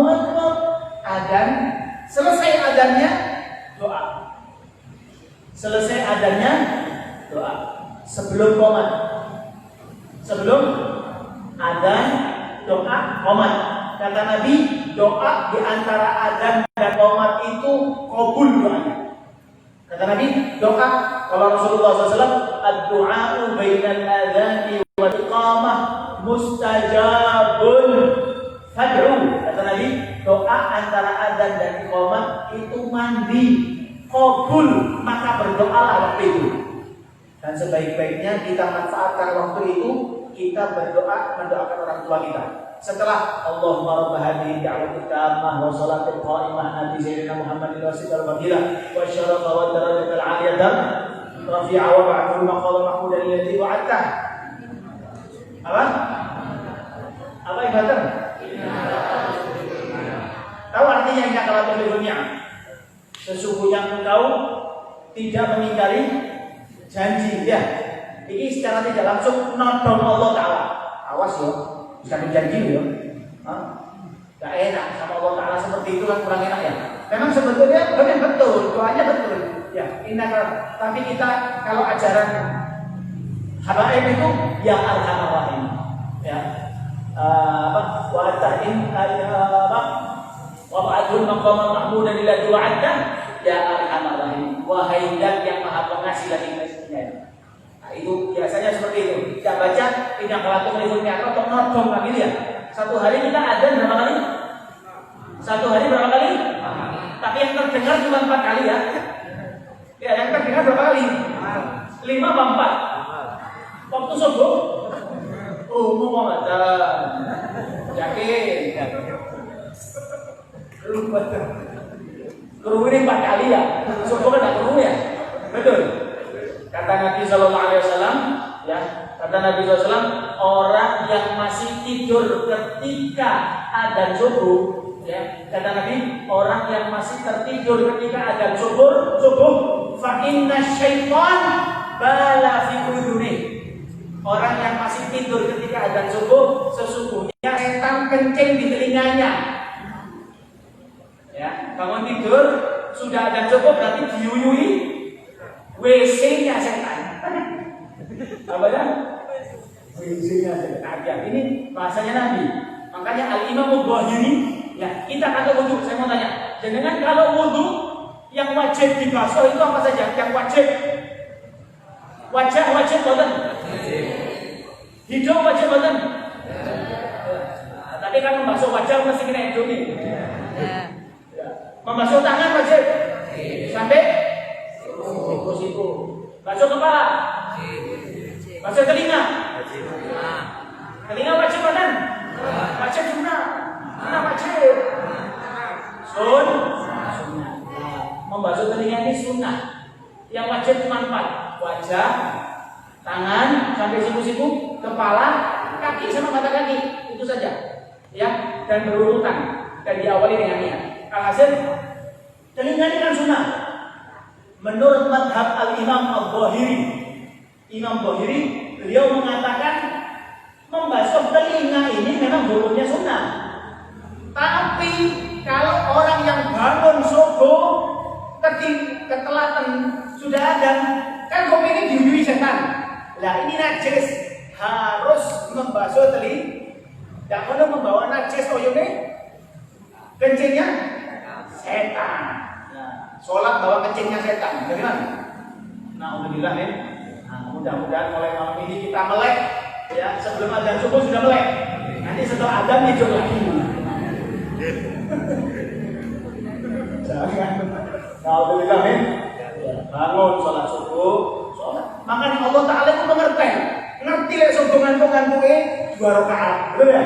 Akbar. Adzan. Selesai adzannya doa. Selesai adzannya doa. Sebelum qomat. Sebelum adzan doa qomat. Kata Nabi, doa di antara adzan dan qomat itu qabul doanya. Kata Nabi, doa kalau Rasulullah SAW, ad-du'a'u bainal adzani wal iqamah mustajabun fad'u. Kata Nabi, doa antara adzan dan iqamah itu mandi, qabul, maka berdoalah waktu itu. Dan sebaik-baiknya kita manfaatkan waktu itu, kita berdoa mendoakan orang tua kita. Setelah Allahumma rabb hadhihi da'wati tammah wa salatil qa'imah nabi sayyidina Muhammadin wasilal fadilah wa syarafa wa darajatal 'aliyah rafi'a wa ba'dul maqam mahmudan alladhi wa'adta. Apa? Apa ibadah? Tahu artinya innaka la tukhlifu mi'ad? Sesungguhnya engkau tidak mengingkari janji ya. Ini secara tidak langsung nodong Allah Ta'ala. Awas ya, bisa berjanji ya. Gak enak sama Allah Ta'ala seperti itu kan kurang enak ya. Memang sebetulnya betul, doanya betul. Ya, innaka, tapi kita kalau ajaran habaib itu ya arhamar rahim. Ya. Wa ta'in wa ba'dul maqam mahmudan lillahi wa'adda ya arhamar rahim. Wahai zat yang maha pengasih lagi kasihnya. Itu biasanya seperti itu. Kita baca tidak melakukan ribunya atau nodong lagi ya. Satu hari kita adzan berapa kali? Satu hari berapa kali? Tapi yang terdengar cuma 4 kali ya. Ya, yang terdengar berapa kali? 5 apa 4? Waktu subuh. Mau adzan. Yakin? Keruh ini 4 kali ya. Subuh kan tidak keruh ya. Betul. Kata Nabi Sallallahu Alaihi Wasallam, ya, kata Nabi SAW, orang yang masih tidur ketika adzan subuh, ya, kata Nabi, orang yang masih tertidur ketika adzan subuh, fa inna syaitan bala fi udhuni. Orang yang masih tidur ketika adzan subuh, sesungguhnya setan kencing di telinganya. Ya, bangun tidur sudah adzan subuh berarti diuyui WC-nya setan. Apa ya? WC-nya setan. Ya, ini bahasanya Nabi. Makanya Al-Imam Al-Bahiri, ya, kita kata wudu. Saya mau tanya, jenengan kalau wudu yang wajib dibasuh itu apa saja? Yang wajib? Wajib boten? Hidung wajib boten? Tapi kan membasuh wajah mesti kena hidung nih. Membasuh tangan wajib. Sampai siku. Basuh kepala. Basuh telinga. Telinga wajib kan? Wajib juga. Mana wajib? Sunnah. Membasuh telinga ini sunnah. Yang wajib cuma 4. Wajah, tangan, sampai siku-siku, kepala, kaki sama mata kaki. Itu saja. Ya, dan berurutan. Dan diawali dengan niat. Alhasil, telinga ini kan sunnah. Menurut madhab Al-Imam Al-Bahiri, Imam Bahiri, beliau mengatakan membasuh telinga ini memang hukumnya sunnah. Tapi kalau orang yang bangun subuh ketelatan sudah ada, kan kupingnya diuyui setan. Lah ini najis, harus membasuh telinga. Tidak perlu membawa najis oyone kencingnya setan. Sholat bawa kencingnya setan, bagaimana? Alhamdulillah ya. Nah, mudah-mudahan mulai malam ini kita melek, ya, sebelum adzan subuh sudah melek. Nanti setelah adzan hijau lagi. Jangan. Alhamdulillah ya. Bangun sholat subuh, sholat. Makanya Allah Taala itu mengerti, ngerti lek sombongan-sombongan dua rakaat, betul ya?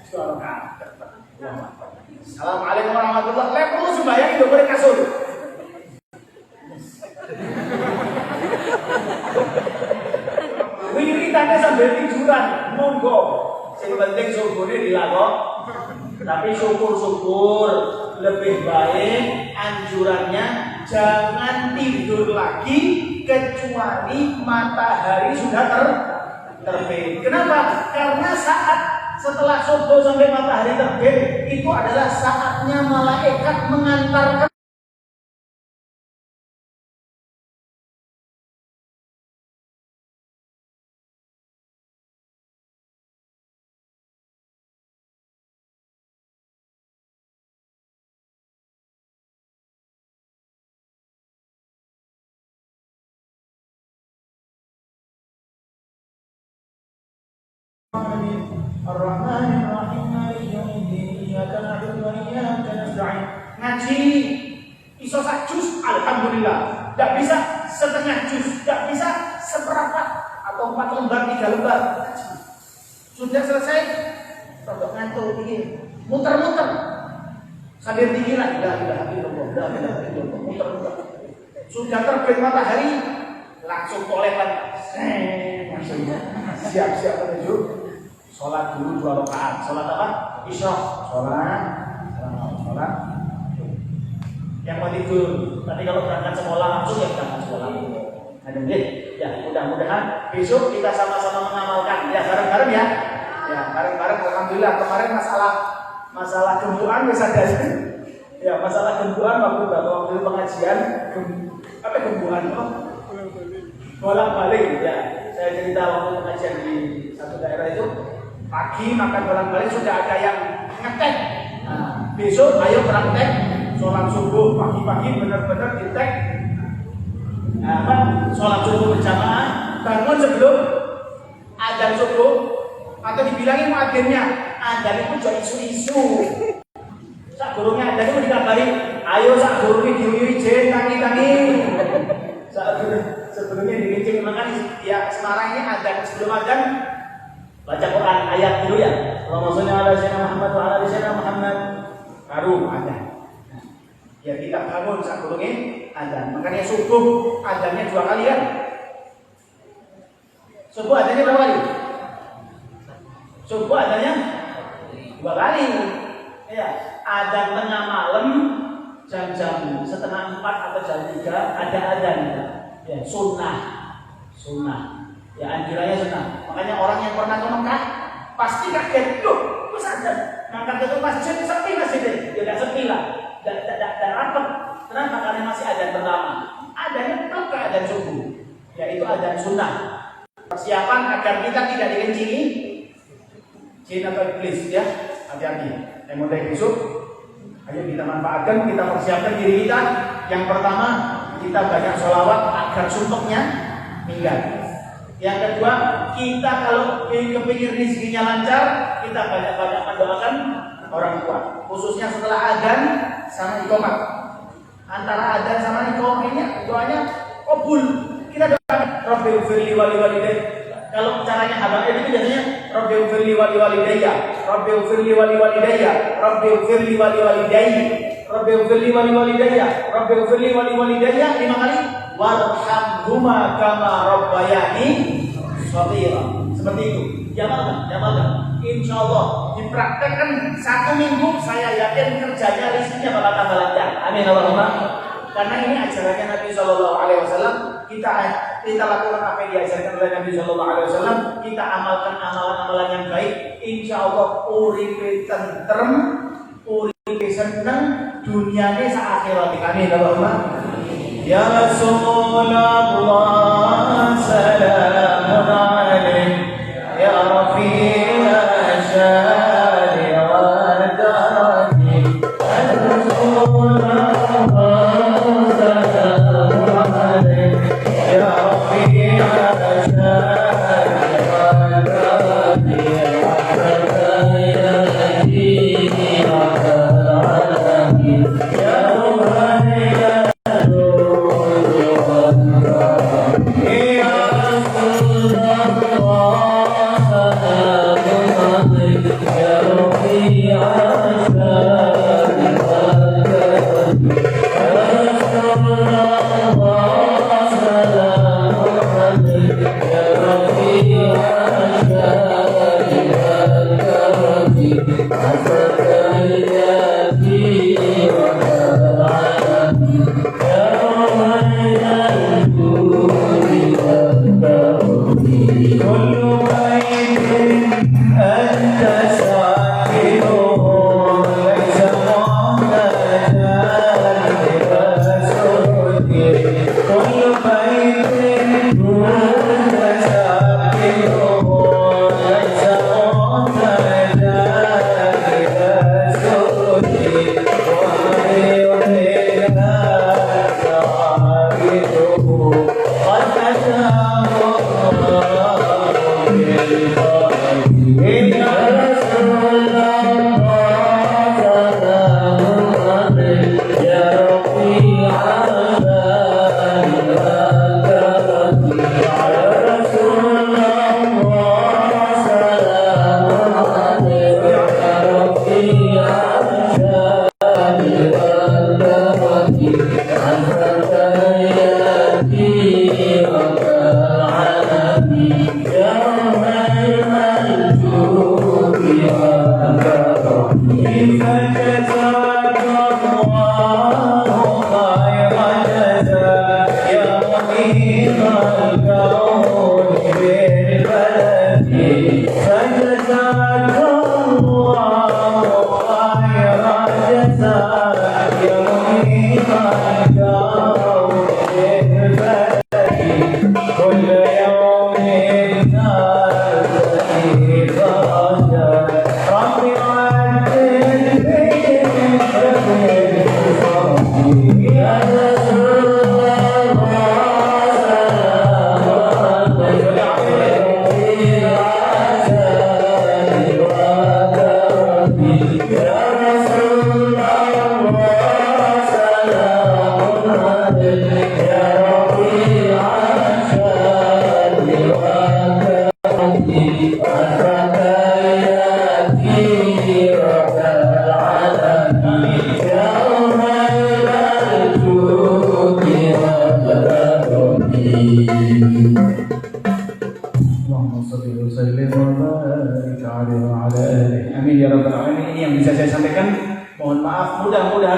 2 rakaat. Assalamualaikum warahmatullahi wabarakatuh. Lek perlu sembahyang itu beri kasur. Wiritannya sambil tiduran, monggo. Yang penting syukurnya dilakon. Tapi syukur-syukur lebih baik anjurannya jangan tidur lagi kecuali matahari sudah terbit. Kenapa? Karena saat setelah subuh sampai matahari terbit itu adalah saatnya malaikat mengantarkan Ar-Rahmanir Rahim Maliki Yaumiddin Iyyaka na'budu wa iyyaka nasta'in. Ngaji iso sak juz alhamdulillah. Enggak bisa setengah juz, enggak bisa seperempat atau 4 lembar, 3 lembar. Sudah selesai, rodok ngantuk iki. Muter-muter. Sambil pikiran la ilaha illallah, la ilaha illallah, muter-muter. Sudah terbit matahari langsung toiletan. Maksudnya siap-siap menuju sholat dulu 2 rakaat. Sholat apa? Isya. Sholat. Yang mau tidur. Nanti kalau berangkat sekolah langsung ya berangkat sekolah. Ada ya, mudah-mudahan besok kita sama-sama mengamalkan. Ya bareng-bareng ya. Ya bareng-bareng. Alhamdulillah kemarin masalah gembuan bisa dari. Ya masalah gembuan waktu pengajian gembuan bolak-balik ya. Saya cerita waktu pengajian di satu daerah itu. Pagi makan bolak-balik sudah ada yang ngetek. Nah, besok ayo praktek sholat subuh pagi-pagi benar-benar ditek. Sholat subuh berjamaah, bangun sebelum adzan subuh atau dibilangin muadzinnya, adzan itu jadi isu-isu. Sak gurungnya adzan itu dikabari, ayo sak gurungnya diuyui jen tangi-tangi. Sebelumnya dikencing makan ya Semarang ini adzan sebelum adzan baca Quran ayat dulu ya. Allahumma sholli ala sayyidina Muhammad wa ala ali sayyidina Muhammad. Baru adzan. Ya kita bangun saat gurungnya adzan. Makanya subuh adzannya 2 kali kan? Subuh adzannya berapa kali? Subuh adzannya 2 kali. Ya, adzan tengah malam jam 3:30 atau jam 3 ada adzan. Ya, sunnah. Ya anjurannya sunnah. Makanya orang yang pernah ke Mekah pasti kaget. Loh, kok adzan? Mangkat ke masjid sepi masjidnya. Ya enggak sepi lah. Enggak rapat. Kenapa? Karena masih adzan pertama. Adzannya belum ke adzan subuh. Yaitu adzan sunnah. Persiapan agar kita tidak dikencingi jin atau iblis ya. Hati-hati. Yang mulai besok ayo kita manfaatkan, kita persiapkan diri kita. Yang pertama, kita banyak sholawat agar sumpeknya minggat. Yang kedua, kita kalau kepingin rezekinya lancar, kita banyak-banyak mendoakan orang tua. Khususnya setelah adzan sama iqamah. Antara adzan sama iqamah ini doanya qabul. Kita doakan Rabbighfirli wa liwalidayya. Kalau caranya habaib itu biasanya Rabbighfirli wa liwalidayya, Rabbighfirli wa liwalidayya, Rabbighfirli wa liwalidayya, Rabbighfirli wa liwalidayya, Rabbighfirli wa liwalidayya 5 kali. Warhamhuma kama rabbayani shaghira. Seperti itu. Jamalkan. Insyaallah dipraktekkan 1 minggu, saya yakin kerjanya rezekinya bakal tambah lancar. Amin Allahumma. Karena ini ajarannya Nabi Shallallahu Alaihi Wasallam. Kita lakukan apa yang diajarkan oleh Nabi Shallallahu Alaihi Wasallam. Kita amalkan amalan-amalan yang baik. Insyaallah uripe tentrem, uripe seneng, dunyane sak akhirat. Amin Allahumma. Ya Rasulullah salamun alaik ya Rafi'il asyari wa darajih Rasulullah salamun alaik ya Rafi'il asyari wa Asal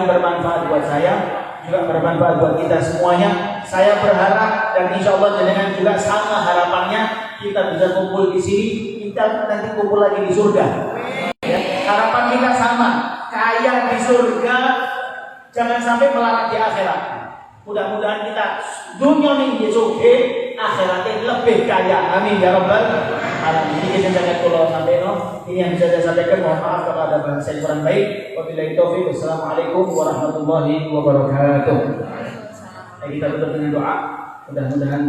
bermanfaat buat saya, juga bermanfaat buat kita semuanya. Saya berharap dan insya Allah jenengan juga sama harapannya, kita bisa kumpul di sini, kita nanti kumpul lagi di surga. Ya, harapan kita sama, kaya di surga, jangan sampai melarat di akhirat. Mudah-mudahan kita dunia ini oke, akhiratnya lebih kaya. Amin ya rabbal alamin. Ini kita kalau sampai ini yang bisa saya sampaikan. Mohon maaf kalau ada bahasa yang kurang baik. Wabillahi taufiq. Wassalamualaikum warahmatullahi wabarakatuh. Kita tutup dengan doa. Mudah-mudahan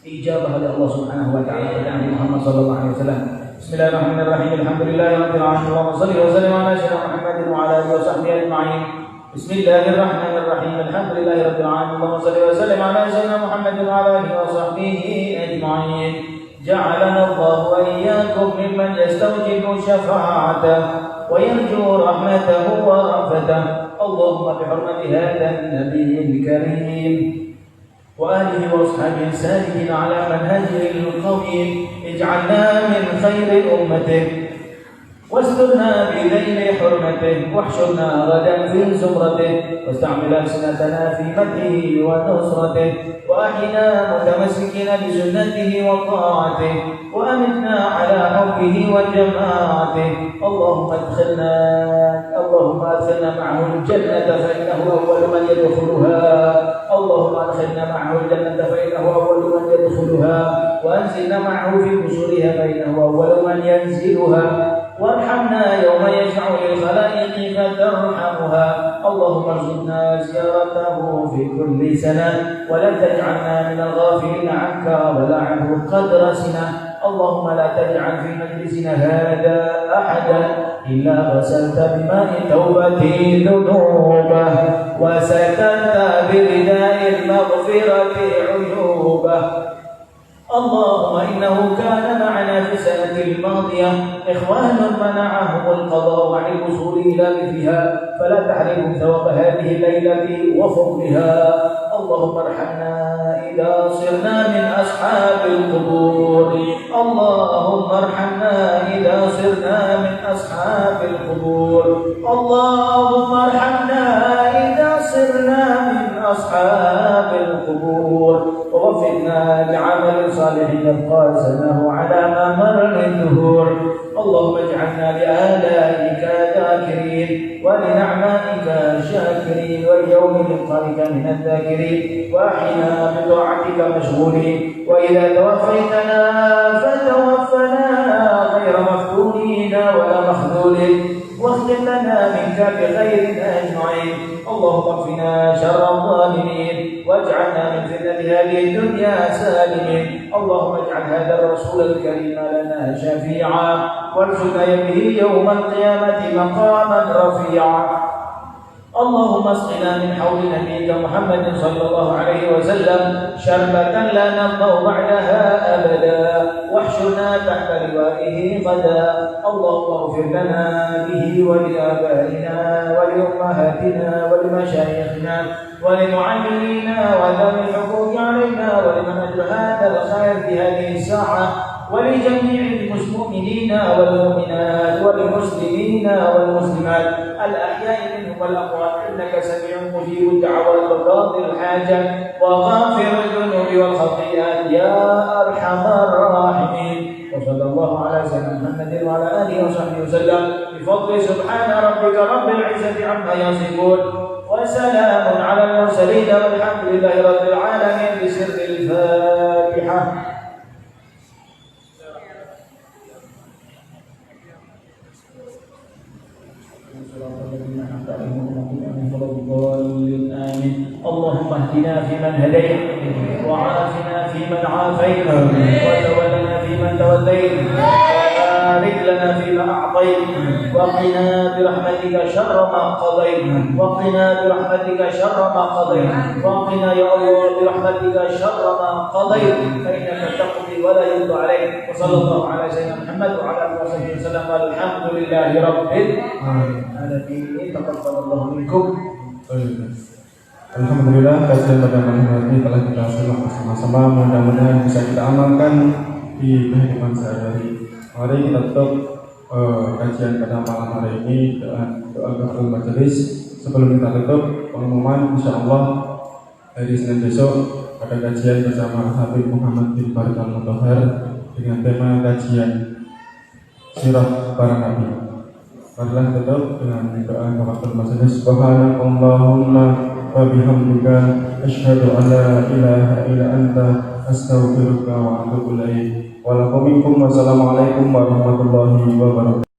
ijabah oleh Allah Subhanahu wa taala kepada Nabi Muhammad sallallahu alaihi wasallam. Bismillahirrahmanirrahim. Alhamdulillahirabbil alamin. Allahumma shalli wa sallim ala sayyidina Muhammadin wa ala alihi wa sahbihi ajma'in. Bismillahirrahmanirrahim. Alhamdulillahirabbil alamin. Allahumma shalli wa sallim ala sayyidina Muhammadin wa ala alihi wa sahbihi ajma'in. جعلنا الله وإياكم ممن يستوجب شفاعته ويرجو رحمته ورأفته. اللهم بحرمة هذا النبي الكريم وآله وأصحابه السالكين على منهجه القويم اجعلنا من خير أمته واسترنا بذيل حرمته واحشرنا غدا في زمرته واستعمل ألسنتنا في مدحه ونصرته وأحينا متمسكين بسنته وطاعته وأمتنا على حبه وجماعته. اللهم أدخلنا معه الجنة فإنه أول من يدخلها. اللهم أدخلنا معه الجنة فإنه أول من يدخلها وأنزلنا معه في قصورها فإنه أول من ينزلها. وارحمنا يوم يشفع للخلائق فترحمها. اللهم ارزقنا زيارته في كل سنة ولا تجعلنا من الغافلين عنك ولا عنه قدر سنة. اللهم لا تجعل في مجلسنا هذا أحدا إلا غسلت بماء توبته ذنوبه وسترت برداء المغفرة عيوبه. اللهم إنه كان معنا في السنة الماضية إخوان منعهم القضاء عن الوصول إلى مثلها فلا تحرمهم ثواب هذه الليلة وفضلها. اللهم ارحمنا إذا صرنا من أصحاب القبور. اللهم ارحمنا إذا صرنا من أصحاب القبور. اللهم ارحمنا إذا صرنا من أصحاب القبور ووفقنا لعمل صالح يبقى سنه على ممر الدهور. اللهم اجعلنا لآلائك ذاكرين ولنعمائك شاكرين واليوم لقائك من الذاكرين وأحينا بطاعتك مشغولين. وإذا توفيتنا فتوفنا غير مفتونين ولا مخذولين واختم لنا منك بخير أجمعين. اللهم اكفنا شر الظالمين واجعلنا من فتنة هذه الدنيا سالمين. اللهم اجعل هذا الرسول الكريم لنا شفيعا وارزقنا به يوم القيامة مقاما رفيعا. اللهم اسقنا من حوض نبيك محمد صلى الله عليه وسلم شربة لا نظمأ بعدها أبدا واحشرنا تحت لوائه غدا. اللهم اغفر لنا به ولآبائنا ولأمهاتنا ولمشايخنا ولمعلمينا وذوي الحقوق علينا ولمن أجر هذا الخير في هذه الساعة ولجميع المؤمنين والمؤمنات والمسلمين والمسلمات الأحياء منهم والأموات إنك سميع مجيب الدعوات وقاضي الحاجة وغافر الذنوب والخطيئات يا أرحم الراحمين. وصلى الله على سيدنا محمد وعلى آله وصحبه وسلم بفضل سبحان ربك رب العزة عما يصفون وسلام على المرسلين والحمد لله رب العالمين بسر الفاتحة. آمين. اللهم اهدنا فيمن هديت وعافنا فيمن عافيت وتولنا فيمن توليت وبارك لنا فيما أعطيت وقنا برحمتك شر ما قضيت وقنا برحمتك شر ما قضيت وقنا يا الله برحمتك شر ما قضيت فإنك تقضي ولا يقضى عليك. وصلى الله على سيدنا محمد وعلى آله وصحبه وسلم والحمد لله رب العالمين. تقبل الله منكم. Alhamdulillah, kajian pada malam hari telah kita simak bersama-sama. Mudah-mudahan bisa kita amalkan di kehidupan sehari-hari. Mari kita tutup kajian pada malam hari ini dengan doa kafaratul majelis. Sebelum kita tutup pengumuman, insyaallah hari Senin besok pada kajian bersama Habib Muhammad bin Barakal Mutahhar dengan tema kajian sirah para nabi. Marilah tutup dengan doa kafaratul majelis. Subhanakallahumma wa bihamdika asyhadu an la ilaha illa anta astaghfiruka wa atubu ilaik. Wassalamualaikum warahmatullahi wabarakatuh.